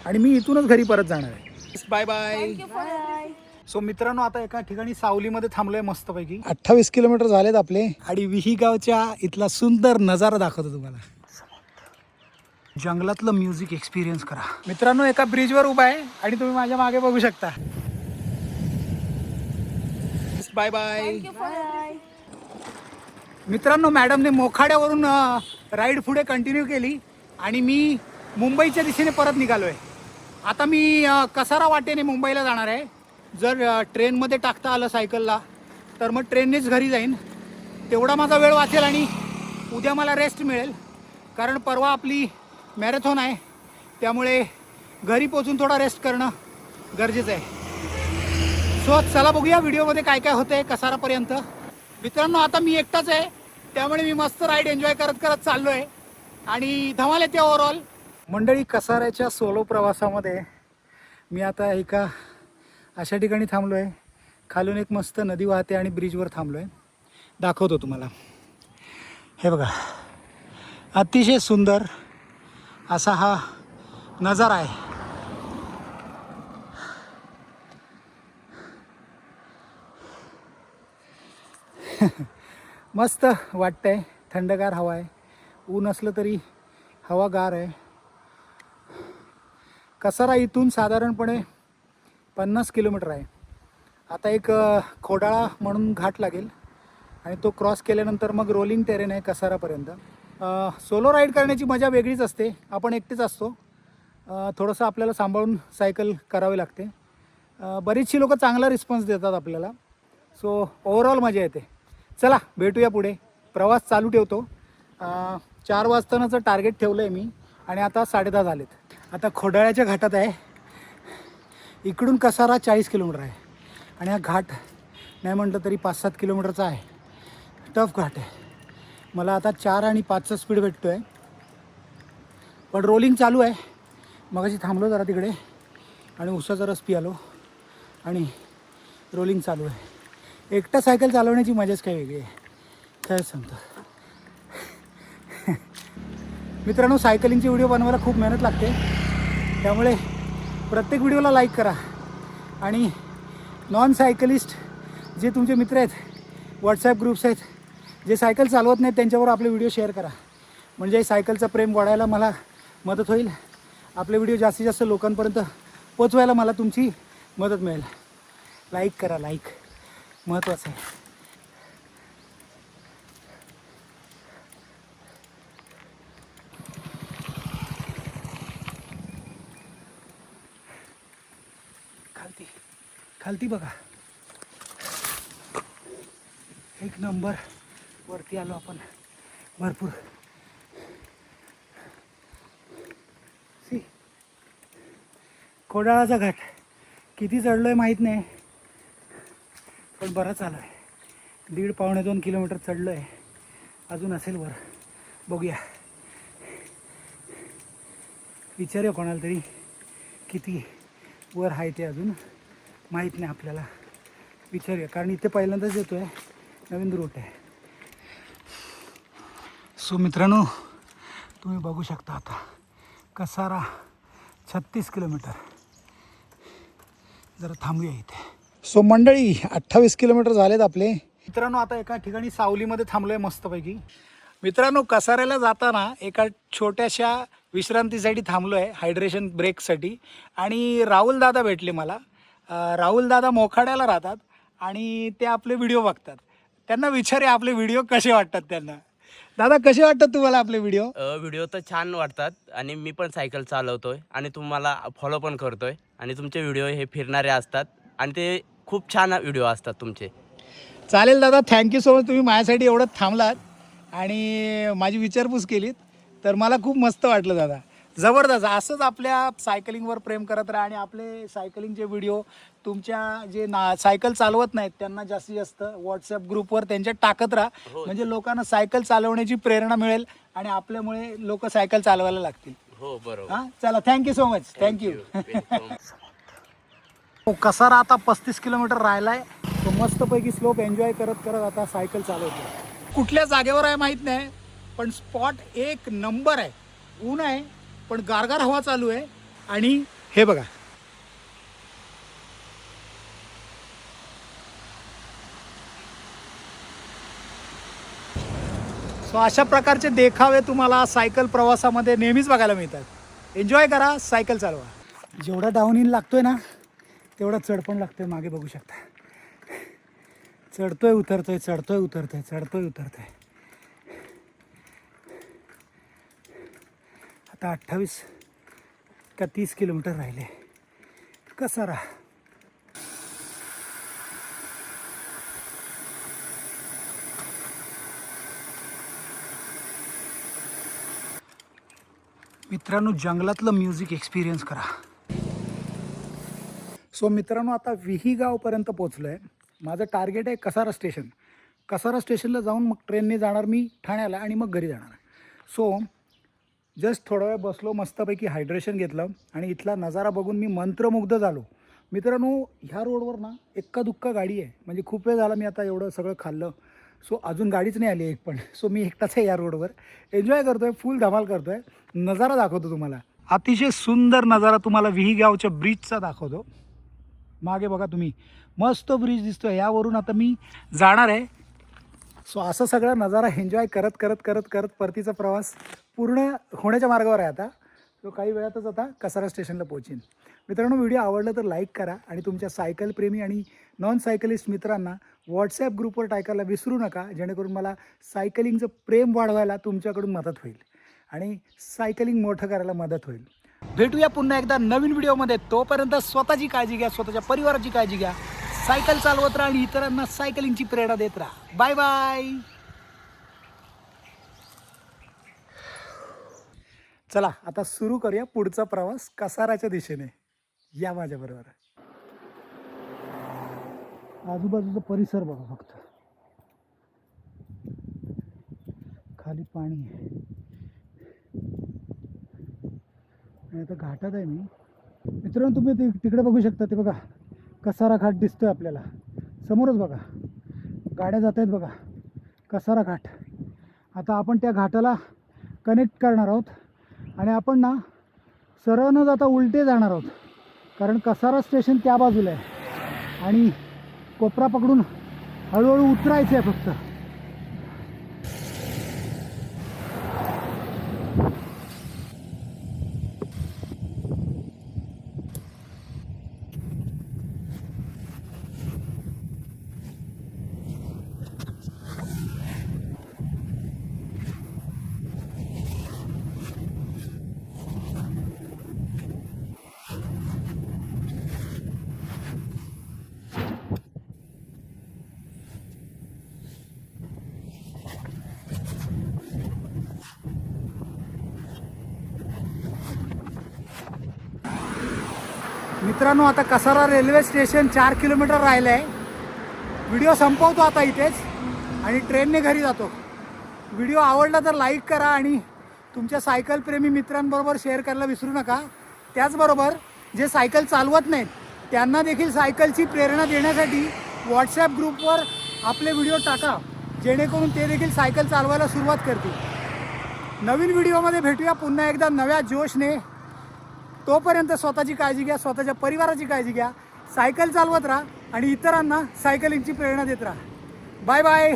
आणि मी इथूनच घरी परत जाणार आहे. Bye bye. सो मित्रांनो, आता एका ठिकाणी सावलीमध्ये थांबलोय मस्तपैकी. 28 किलोमीटर झालेत आपले आणि विहीगावच्या इथला सुंदर नजारा दाखवतो तुम्हाला. जंगलातलं म्युझिक एक्सपिरियन्स करा. मित्रांनो, एका ब्रिजवर उभा आहे आणि तुम्ही माझ्या मागे बघू शकता. Bye bye. मित्रांनो, मॅडमने मोखाड्यावरून राईड पुढे कंटिन्यू केली आणि मी मुंबईच्या दिशेने परत निघालोय. आता मी कसारा वाटेने मुंबईला जाणार आहे. जर ट्रेनमध्ये टाकता आलं सायकलला तर मग ट्रेननेच घरी जाईन. तेवढा माझा वेळ वाचेल आणि उद्या मला रेस्ट मिळेल, कारण परवा आपली मॅरेथॉन आहे. त्यामुळे घरी पोचून थोडा रेस्ट करणं गरजेचं आहे. सो चला बघूया व्हिडिओमध्ये काय काय होतं आहे कसारापर्यंत. मित्रांनो, आता मी एकटाच आहे, त्यामुळे मी मस्त राईड एन्जॉय करत करत चाललो आहे आणि धमाल येते ओव्हरऑल. मंडळी, कसाऱ्याच्या सोलो प्रवासामध्ये मी आता एका अशा ठिकाणी थांबलो आहे. खालून एक मस्त नदी वाहते आणि ब्रिजवर थांबलो आहे. दाखवतो तुम्हाला. हे बघा, अतिशय सुंदर असा हा नजारा आहे. मस्त वाटतंय, थंडगार हवा आहे. ऊन असलं तरी हवा गार आहे. कसारा इथून साधारणपणे 50 किलोमीटर आहे. आता एक खोडाळा म्हणून घाट लागेल आणि तो क्रॉस केल्यानंतर मग रोलिंग टेरेन आहे कसारापर्यंत. सोलो राईड करण्याची मजा वेगळीच असते. आपण एकटेच असतो. थोडंसं आपल्याला सांभाळून सायकल करावी लागते. बरीचशी लोकं चांगला रिस्पॉन्स देतात आपल्याला. सो ओव्हरऑल मजा येते. चला भेटूया पुढे. प्रवास चालू ठेवतो. 4 वाजतानाचं टार्गेट ठेवलं आहे मी आणि आता 10:30 झालेत. आता खोडाळ्याच्या घाटात आहे. इकडून कसारा 40 किलोमीटर आहे आणि हा घाट नाही म्हटलं तरी 5-7 किलोमीटरचा आहे. टफ घाट आहे. मला आता 4 आणि 5चा स्पीड भेटतो आहे, पण रोलिंग चालू आहे. मगाशी थांबलो जरा तिकडे आणि उसाचा रस पियालो आणि रोलिंग चालू आहे. एकटा सायकल चालवण्याची मजाच काही वेगळी आहे, काय सांगतो. मित्रांनो, सायकलिंगचे व्हिडिओ बनवायला खूप मेहनत लागते, त्यामुळे प्रत्येक व्हिडिओला लाईक करा. आणि नॉन सायकलिस्ट जे तुमचे मित्र आहेत, व्हॉट्सॲप ग्रुप्स आहेत, जे सायकल चालवत नाहीत, त्यांच्यावर आपले व्हिडिओ शेअर करा. म्हणजे सायकलचं प्रेम वाढायला मला मदत होईल. आपले व्हिडिओ जास्तीत जास्त लोकांपर्यंत पोचवायला मला तुमची मदत मिळेल. लाईक करा, लाईक महत्त्वाचं आहे. खालती बघा, एक नंबर. वरती आलो आपण भरपूर. सी खोडाळाचा घाट किती चढलो आहे माहीत नाही, पण बरंच आलो आहे. 1.5-2 किलोमीटर चढलो आहे. अजून असेल वर, बघूया. विचारूया कोणाला तरी किती वर आहे ते. अजून माहीत नाही आपल्याला, विचारूया, कारण इथे पहिल्यांदाच येतो आहे. नवीन रूट आहे. सो मित्रांनो, तुम्ही बघू शकता आता कसारा 36 किलोमीटर. जरा थांबूया इथे. सो मंडळी, 28 किलोमीटर झालेत आपले. मित्रांनो, आता एका ठिकाणी सावलीमध्ये थांबलो आहे मस्तपैकी. मित्रांनो, कसाऱ्याला जाताना एका छोट्याशा विश्रांतीसाठी थांबलो आहे, हायड्रेशन ब्रेकसाठी. आणि राहुल दादा भेटले मला. राहुल दादा मोखाड्याला राहतात आणि ते आपले व्हिडिओ बघतात. त्यांना विचारे आपले व्हिडिओ कसे वाटतात त्यांना. दादा, कसे वाटतात तुम्हाला आपले व्हिडिओ? व्हिडिओ तर छान वाटतात आणि मी पण सायकल चालवतोय आणि तुम्हाला फॉलो पण करतोय आणि तुमचे व्हिडिओ हे फिरणारे असतात आणि ते खूप छान व्हिडिओ असतात तुमचे. चालेल दादा, थँक्यू सो मच. तुम्ही माझ्यासाठी एवढं थांबलात आणि माझी विचारपूस केलीत, तर मला खूप मस्त वाटलं दादा. जबरदस्त. असंच आपल्या सायकलिंगवर प्रेम करत राहा आणि आपले सायकलिंगचे व्हिडिओ तुमच्या जे सायकल चालवत नाहीत त्यांना जास्तीत जास्त व्हॉट्सअप ग्रुपवर त्यांच्यात टाकत राहा. म्हणजे लोकांना सायकल चालवण्याची प्रेरणा मिळेल आणि आपल्यामुळे लोक सायकल चालवायला लागतील. हो, बरोबर. हां, चला, thank you so much. Thank you. Kasara आता 35 किलोमीटर राहिला आहे. तो मस्तपैकी स्लोप एन्जॉय करत करत आता सायकल चालवतो. कुठल्या जागेवर आहे माहीत नाही, पण स्पॉट एक नंबर आहे. ऊन आहे पण गारगार हवा चालू आहे आणि हे बघा, सो अशा प्रकारचे देखावे तुम्हाला सायकल प्रवासामध्ये नेहमीच बघायला मिळतात. एन्जॉय करा, सायकल चालवा. जेवढा डाऊन हिल लागतोय ना तेवढा चढ पण लागतोय. मागे बघू शकता, चढतोय उतरतोय, चढतोय उतरतोय, चढतोय उतरतोय. आता 28 का 30 किलोमीटर राहिले. कसारा. मित्रांनो, जंगलातलं म्युझिक एक्सपिरियन्स करा. सो मित्रांनो, आता विही गावपर्यंत पोचलो आहे. माझं टार्गेट आहे कसारा स्टेशन. कसारा स्टेशनला जाऊन मग ट्रेनने जाणार मी ठाण्याला आणि मग घरी जाणार. सो जस्ट थोडा वेळ बसलो, मस्तपैकी हायड्रेशन घेतलं आणि इथला नजारा बघून मी मंत्रमुग्ध झालो. मित्रांनो, ह्या रोडवर ना एक्का दुक्का गाडी आहे. म्हणजे खूप वेळ झाला मी आता एवढं सगळं खाल्लं, सो अजून गाडीच नाही आली एक पण. सो मी एकटाच आहे या रोडवर, एन्जॉय करतो आहे, फुल धमाल करतो आहे. नजारा दाखवतो तुम्हाला, अतिशय सुंदर नजारा तुम्हाला विहीगावच्या ब्रिजचा दाखवतो. मागे बघा तुम्ही, मस्त ब्रिज दिसतो आहे. यावरून आता मी जाणार आहे. सो असं सगळा नजारा एन्जॉय करत करत करत करत परतीचा प्रवास पूर्ण होण्याच्या मार्गावर आहे आता. सो काही वेळातच आता कसारा स्टेशनला पोहोचीन. मित्रांनो, व्हिडिओ आवडला तर लाईक करा आणि तुमच्या सायकल प्रेमी आणि नॉन सायकलिस्ट मित्रांना व्हॉट्सॲप ग्रुपवर टाकायला विसरू नका, जेणेकरून मला सायकलिंगचं प्रेम वाढवायला तुमच्याकडून मदत होईल आणि सायकलिंग मोठं करायला मदत होईल. भेटूया पुन्हा एकदा नवीन व्हिडिओमध्ये. तोपर्यंत स्वतःची काळजी घ्या, स्वतःच्या परिवाराची काळजी घ्या, सायकल चालवत राहा आणि इतरांना सायकलिंगची प्रेरणा देत राहा. Bye bye. चला आता सुरू करूया पुढचा प्रवास कसाराच्या दिशेने. या माझ्याबरोबर. आजूबाजूचा परिसर बघा फक्त, खाली पाणी आहे आणि आता घाटात आहे मी. मित्रांनो, तुम्ही तिकडे बघू शकता, ते बघा कसारा घाट दिसतोय आपल्याला समोरच. बघा गाड्या जात आहेत बघा, कसारा घाट. आता आपण त्या घाटाला कनेक्ट करणार आहोत आणि आपण ना सरळ न जाता उलटे जाणार आहोत, कारण कसारा स्टेशन त्या बाजूला आहे आणि कोपरा पकडून हळूहळू उतरायचं आहे फक्त. मित्रांनो, आता कसारा रेल्वे स्टेशन 4 किलोमीटर राहिलं आहे. व्हिडिओ संपवतो आता इथेच आणि ट्रेनने घरी जातो. व्हिडिओ आवडला तर लाईक करा आणि तुमच्या सायकल प्रेमी मित्रांबरोबर शेअर करायला विसरू नका. त्याचबरोबर जे सायकल चालवत नाहीत त्यांना देखील सायकलची प्रेरणा देण्यासाठी व्हॉट्सॲप ग्रुपवर आपले व्हिडिओ टाका, जेणेकरून ते देखील सायकल चालवायला सुरुवात करतील. नवीन व्हिडिओमध्ये भेटूया पुन्हा एकदा नव्या जोशने. तोपर्यंत स्वतःची काळजी घ्या, स्वतःच्या परिवाराची काळजी घ्या, सायकल चालवत राहा आणि इतरांना सायकलिंगची प्रेरणा देत राहा. Bye bye.